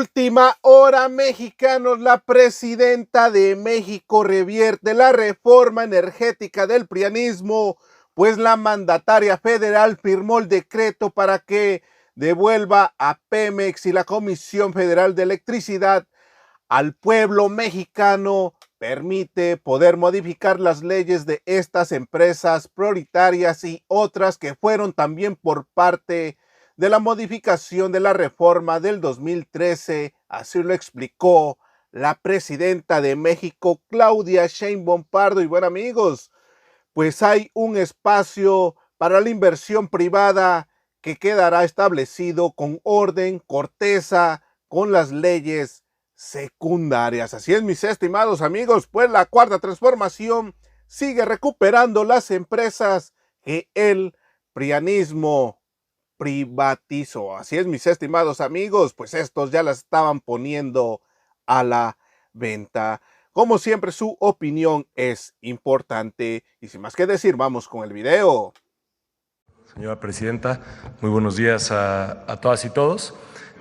última hora, mexicanos, la presidenta de México revierte la reforma energética del prianismo, pues la mandataria federal firmó el decreto para que devuelva a Pemex y la Comisión Federal de Electricidad al pueblo mexicano, permite poder modificar las leyes de estas empresas prioritarias y otras que fueron también por parte de la modificación de la reforma del 2013, así lo explicó la presidenta de México, Claudia Sheinbaum Pardo. Y bueno, amigos, pues hay un espacio para la inversión privada que quedará establecido con orden, corteza, con las leyes secundarias. Así es, mis estimados amigos, pues la cuarta transformación sigue recuperando las empresas que el prianismo privatizó. Así es, mis estimados amigos, pues estos ya las estaban poniendo a la venta. Como siempre, su opinión es importante. Y sin más que decir, vamos con el video. Señora Presidenta, muy buenos días a todas y todos.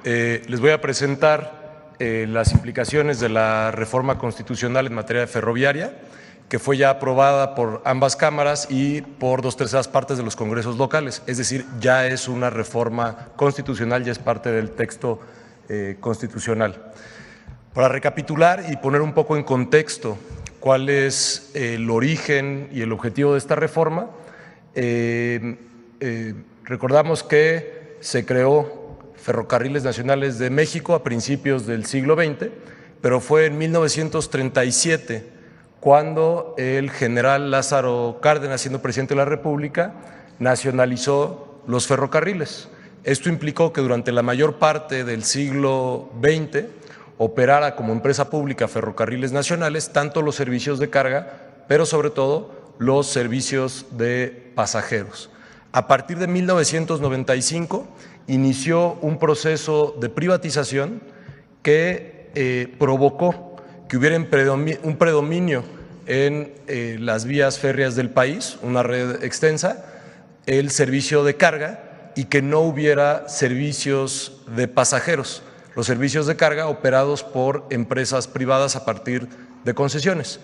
Les voy a presentar las implicaciones de la reforma constitucional en materia ferroviaria, que fue ya aprobada por ambas cámaras y por 2/3 partes de los congresos locales. Es decir, ya es una reforma constitucional, ya es parte del texto constitucional. Para recapitular y poner un poco en contexto cuál es el origen y el objetivo de esta reforma, recordamos que se creó Ferrocarriles Nacionales de México a principios del siglo XX, pero fue en 1937 cuando el general Lázaro Cárdenas, siendo presidente de la República, nacionalizó los ferrocarriles. Esto implicó que durante la mayor parte del siglo XX operara como empresa pública Ferrocarriles Nacionales, tanto los servicios de carga, pero sobre todo los servicios de pasajeros. A partir de 1995 inició un proceso de privatización que provocó que hubiera un predominio en las vías férreas del país, una red extensa, el servicio de carga y que no hubiera servicios de pasajeros, los servicios de carga operados por empresas privadas a partir de concesiones.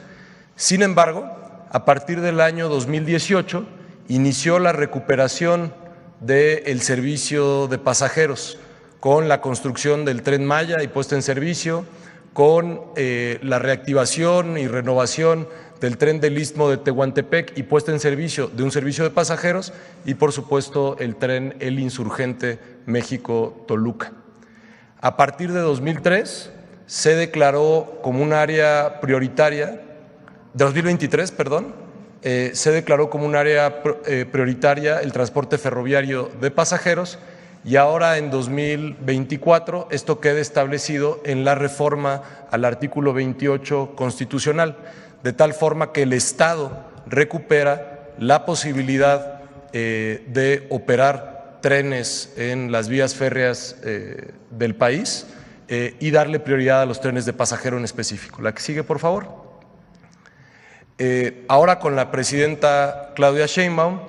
Sin embargo, a partir del año 2018 inició la recuperación del servicio de pasajeros con la construcción del Tren Maya y puesta en servicio, con la reactivación y renovación del tren del Istmo de Tehuantepec y puesta en servicio de un servicio de pasajeros y, por supuesto, el tren El Insurgente México-Toluca. A partir de 2003 se declaró como un área prioritaria, de 2023, perdón, se declaró como un área prioritaria el transporte ferroviario de pasajeros. Y ahora en 2024 esto queda establecido en la reforma al artículo 28 constitucional, de tal forma que el Estado recupera la posibilidad de operar trenes en las vías férreas del país y darle prioridad a los trenes de pasajero en específico. La que sigue, por favor. Ahora con la presidenta Claudia Sheinbaum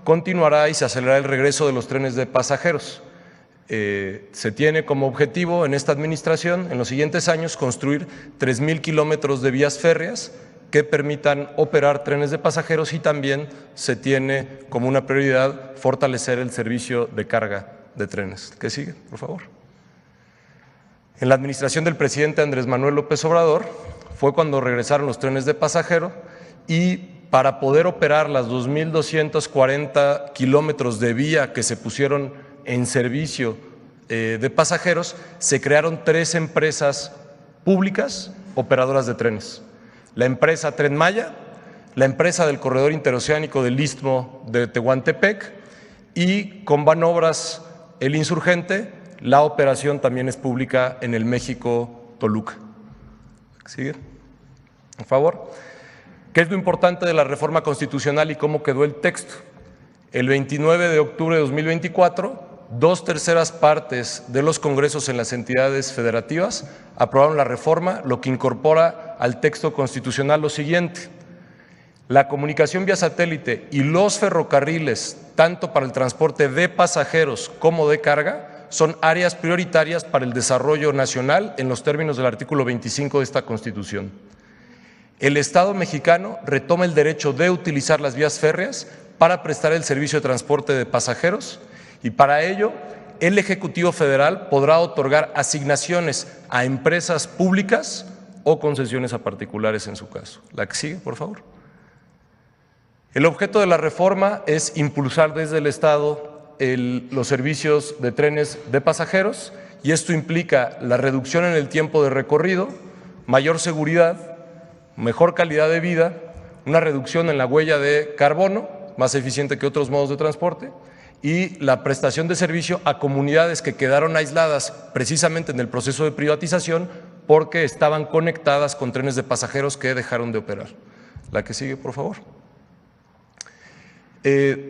continuará y se acelerará el regreso de los trenes de pasajeros. Se tiene como objetivo en esta administración, en los siguientes años, construir 3,000 kilómetros de vías férreas que permitan operar trenes de pasajeros y también se tiene como una prioridad fortalecer el servicio de carga de trenes. ¿Qué sigue, por favor? En la administración del presidente Andrés Manuel López Obrador fue cuando regresaron los trenes de pasajero y para poder operar las 2,240 kilómetros de vía que se pusieron en servicio de pasajeros, se crearon 3 empresas públicas operadoras de trenes. La empresa Tren Maya, la empresa del corredor interoceánico del Istmo de Tehuantepec y con Banobras El Insurgente, la operación también es pública en el México-Toluca. ¿Sigue? Por favor. ¿Qué es lo importante de la reforma constitucional y cómo quedó el texto? El 29 de octubre de 2024, 2/3 partes de los congresos en las entidades federativas aprobaron la reforma, lo que incorpora al texto constitucional lo siguiente: la comunicación vía satélite y los ferrocarriles, tanto para el transporte de pasajeros como de carga, son áreas prioritarias para el desarrollo nacional en los términos del artículo 25 de esta Constitución. El Estado mexicano retoma el derecho de utilizar las vías férreas para prestar el servicio de transporte de pasajeros y para ello el Ejecutivo Federal podrá otorgar asignaciones a empresas públicas o concesiones a particulares en su caso. La que sigue, por favor. El objeto de la reforma es impulsar desde el Estado los servicios de trenes de pasajeros y esto implica la reducción en el tiempo de recorrido, mayor seguridad, mejor calidad de vida, una reducción en la huella de carbono, más eficiente que otros modos de transporte, y la prestación de servicio a comunidades que quedaron aisladas precisamente en el proceso de privatización porque estaban conectadas con trenes de pasajeros que dejaron de operar. La que sigue, por favor.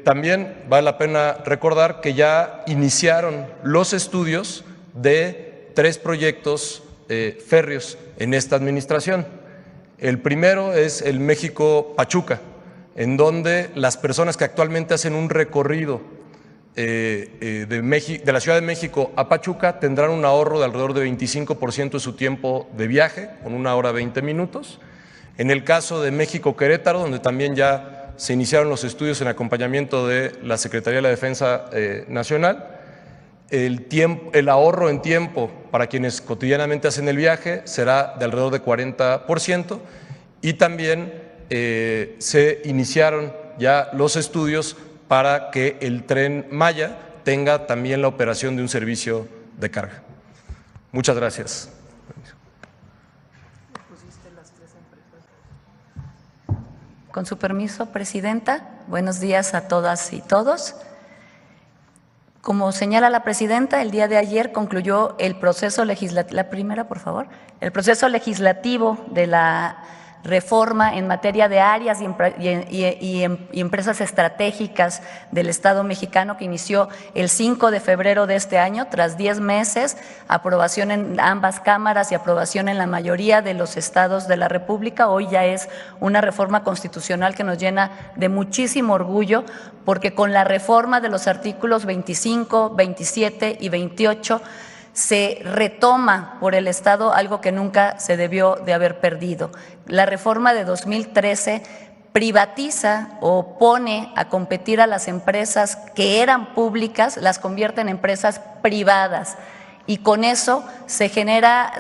También vale la pena recordar que ya iniciaron los estudios de 3 proyectos férreos en esta administración. El primero es el México-Pachuca, en donde las personas que actualmente hacen un recorrido de la Ciudad de México a Pachuca tendrán un ahorro de alrededor de 25% de su tiempo de viaje, con 1 hora 20 minutos. En el caso de México-Querétaro, donde también ya se iniciaron los estudios en acompañamiento de la Secretaría de la Defensa Nacional, el ahorro en tiempo para quienes cotidianamente hacen el viaje será de alrededor de 40% y también se iniciaron ya los estudios para que el Tren Maya tenga también la operación de un servicio de carga. Muchas gracias. Con su permiso, Presidenta, buenos días a todas y todos. Como señala la Presidenta, el día de ayer concluyó el proceso legislativo, la primera, por favor, el proceso legislativo de la reforma en materia de áreas y empresas estratégicas del Estado mexicano que inició el 5 de febrero de este año, tras 10 meses, aprobación en ambas cámaras y aprobación en la mayoría de los estados de la República. Hoy ya es una reforma constitucional que nos llena de muchísimo orgullo, porque con la reforma de los artículos 25, 27 y 28 se retoma por el Estado algo que nunca se debió de haber perdido. La reforma de 2013 privatiza o pone a competir a las empresas que eran públicas, las convierte en empresas privadas y con eso se genera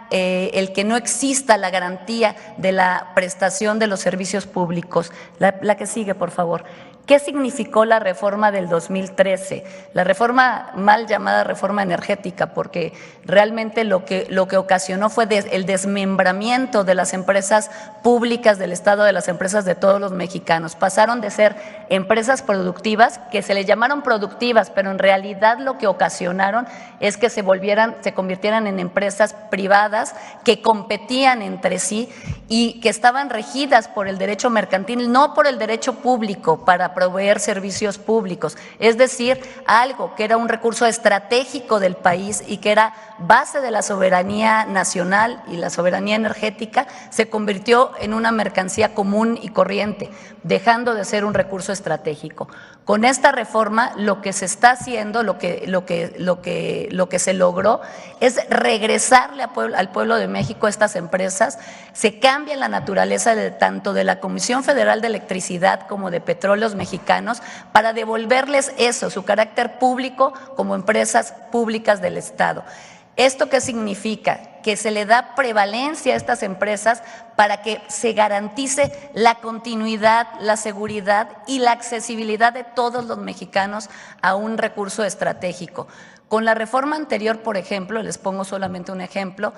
el que no exista la garantía de la prestación de los servicios públicos. La que sigue, por favor. ¿Qué significó la reforma del 2013? La reforma mal llamada reforma energética, porque realmente lo que ocasionó fue el desmembramiento de las empresas públicas del Estado, de las empresas de todos los mexicanos. Pasaron de ser empresas productivas, que se les llamaron productivas, pero en realidad lo que ocasionaron es que se convirtieran en empresas privadas que competían entre sí y que estaban regidas por el derecho mercantil, no por el derecho público para proveer servicios públicos, es decir, algo que era un recurso estratégico del país y que era base de la soberanía nacional y la soberanía energética, se convirtió en una mercancía común y corriente, dejando de ser un recurso estratégico. Con esta reforma lo que se está haciendo, lo que se logró es regresarle al pueblo de México a estas empresas. Se cambia la naturaleza tanto de la Comisión Federal de Electricidad como de Petróleos Mexicanos para devolverles eso, su carácter público como empresas públicas del Estado. ¿Esto qué significa? Que se le da prevalencia a estas empresas para que se garantice la continuidad, la seguridad y la accesibilidad de todos los mexicanos a un recurso estratégico. Con la reforma anterior, por ejemplo, les pongo solamente un ejemplo,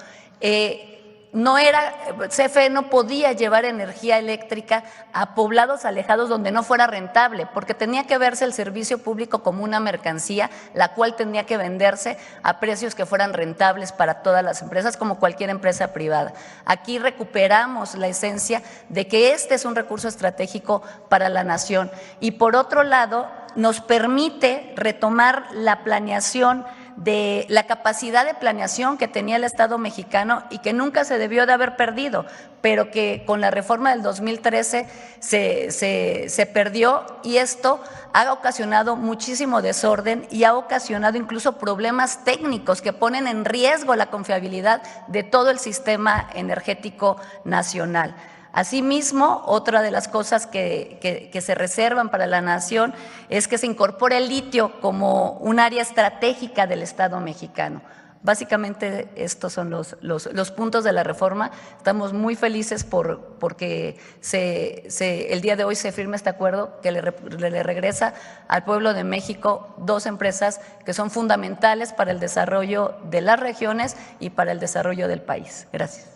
CFE no podía llevar energía eléctrica a poblados alejados donde no fuera rentable, porque tenía que verse el servicio público como una mercancía, la cual tenía que venderse a precios que fueran rentables para todas las empresas, como cualquier empresa privada. Aquí recuperamos la esencia de que este es un recurso estratégico para la nación y por otro lado nos permite retomar la planeación de la capacidad de planeación que tenía el Estado mexicano y que nunca se debió de haber perdido, pero que con la reforma del 2013 se perdió, y esto ha ocasionado muchísimo desorden y ha ocasionado incluso problemas técnicos que ponen en riesgo la confiabilidad de todo el sistema energético nacional. Asimismo, otra de las cosas que se reservan para la nación es que se incorpore el litio como un área estratégica del Estado mexicano. Básicamente estos son los puntos de la reforma. Estamos muy felices porque el día de hoy se firma este acuerdo que le regresa al pueblo de México 2 empresas que son fundamentales para el desarrollo de las regiones y para el desarrollo del país. Gracias.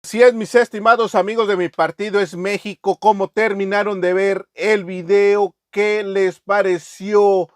Así es, mis estimados amigos de mi partido es México. ¿Cómo terminaron de ver el video? ¿Qué les pareció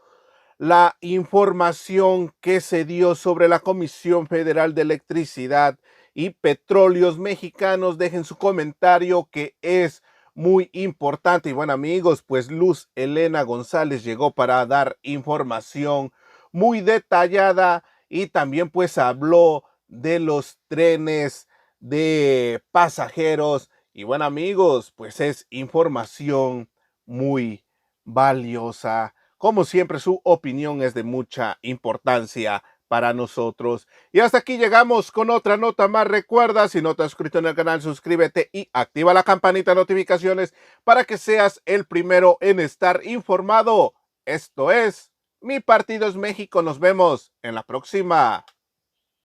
la información que se dio sobre la Comisión Federal de Electricidad y Petróleos Mexicanos? Dejen su comentario, que es muy importante. Y bueno, amigos, pues Luz Helena González llegó para dar información muy detallada y también pues habló de los trenes de pasajeros. Y bueno, amigos, pues es información muy valiosa. Como siempre, su opinión es de mucha importancia para nosotros. Y hasta aquí llegamos con otra nota más. Recuerda, si no te has suscrito en el canal, suscríbete y activa la campanita de notificaciones para que seas el primero en estar informado. Esto es Mi Partido es México. Nos vemos en la próxima.